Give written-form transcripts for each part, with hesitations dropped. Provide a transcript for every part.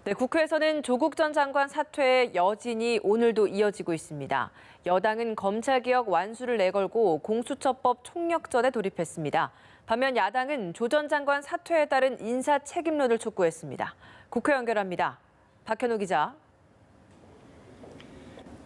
네, 국회에서는 조국 전 장관 사퇴의 여진이 오늘도 이어지고 있습니다. 여당은 검찰개혁 완수를 내걸고 공수처법 총력전에 돌입했습니다. 반면 야당은 조 전 장관 사퇴에 따른 인사 책임론을 촉구했습니다. 국회 연결합니다. 박현우 기자.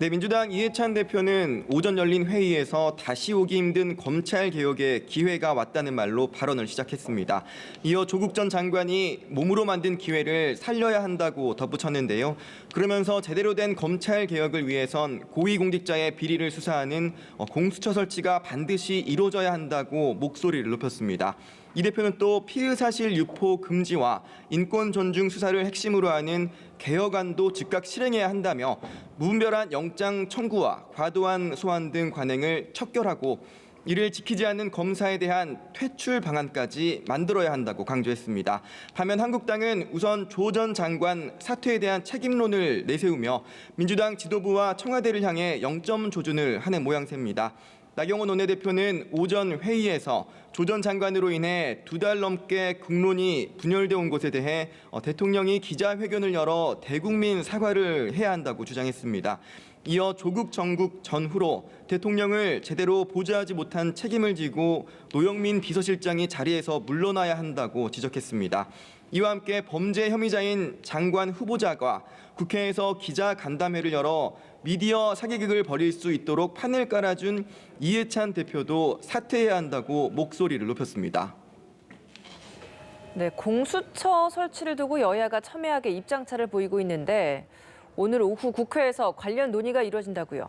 네, 민주당 이해찬 대표는 오전 열린 회의에서 다시 오기 힘든 검찰 개혁의 기회가 왔다는 말로 발언을 시작했습니다. 이어 조국 전 장관이 몸으로 만든 기회를 살려야 한다고 덧붙였는데요. 그러면서 제대로 된 검찰 개혁을 위해선 고위공직자의 비리를 수사하는 공수처 설치가 반드시 이루어져야 한다고 목소리를 높였습니다. 이 대표는 또 피의사실 유포 금지와 인권 존중 수사를 핵심으로 하는 개혁안도 즉각 실행해야 한다며 무분별한 영장 청구와 과도한 소환 등 관행을 척결하고 이를 지키지 않는 검사에 대한 퇴출 방안까지 만들어야 한다고 강조했습니다. 반면 한국당은 우선 조 전 장관 사퇴에 대한 책임론을 내세우며 민주당 지도부와 청와대를 향해 영점 조준을 하는 모양새입니다. 나경원 원내대표는 오전 회의에서 조 전 장관으로 인해 2달 넘게 국론이 분열돼 온 것에 대해 대통령이 기자회견을 열어 대국민 사과를 해야 한다고 주장했습니다. 이어 조국 정국 전후로 대통령을 제대로 보좌하지 못한 책임을 지고 노영민 비서실장이 자리에서 물러나야 한다고 지적했습니다. 이와 함께 범죄 혐의자인 장관 후보자가 국회에서 기자 간담회를 열어 미디어 사기극을 벌일 수 있도록 판을 깔아준 이해찬 대표도 사퇴해야 한다고 목소리를 높였습니다. 네, 공수처 설치를 두고 여야가 첨예하게 입장차를 보이고 있는데 오늘 오후 국회에서 관련 논의가 이루어진다고요.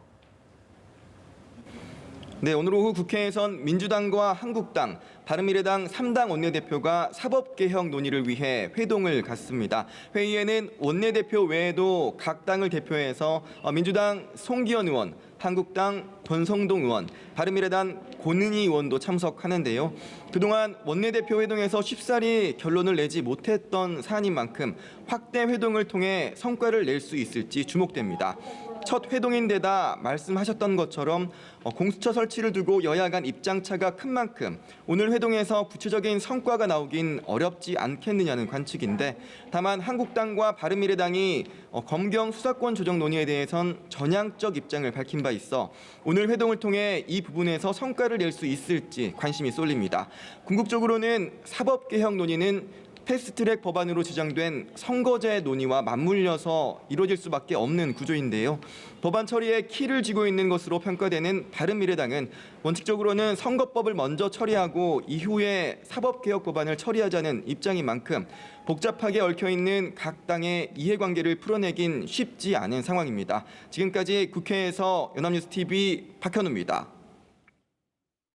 네, 오늘 오후 국회에선 민주당과 한국당, 바른미래당 3당 원내대표가 사법개혁 논의를 위해 회동을 갖습니다. 회의에는 원내대표 외에도 각 당을 대표해서 민주당 송기현 의원, 한국당 권성동 의원, 바른미래당 권은희 의원도 참석하는데요. 그동안 원내대표 회동에서 쉽사리 결론을 내지 못했던 사안인 만큼 확대 회동을 통해 성과를 낼 수 있을지 주목됩니다. 첫 회동인데다 말씀하셨던 것처럼 공수처 설치를 두고 여야 간 입장차가 큰 만큼 오늘 회동에서 구체적인 성과가 나오긴 어렵지 않겠느냐는 관측인데 다만 한국당과 바른미래당이 검경 수사권 조정 논의에 대해선 전향적 입장을 밝힌 바 있어 오늘 회동을 통해 이 부분에서 성과를 낼 수 있을지 관심이 쏠립니다. 궁극적으로는 사법개혁 논의는 패스트트랙 법안으로 지정된 선거제 논의와 맞물려서 이루어질 수밖에 없는 구조인데요. 법안 처리에 키를 쥐고 있는 것으로 평가되는 바른미래당은 원칙적으로는 선거법을 먼저 처리하고 이후에 사법개혁 법안을 처리하자는 입장인 만큼 복잡하게 얽혀있는 각 당의 이해관계를 풀어내긴 쉽지 않은 상황입니다. 지금까지 국회에서 연합뉴스TV 박현우입니다.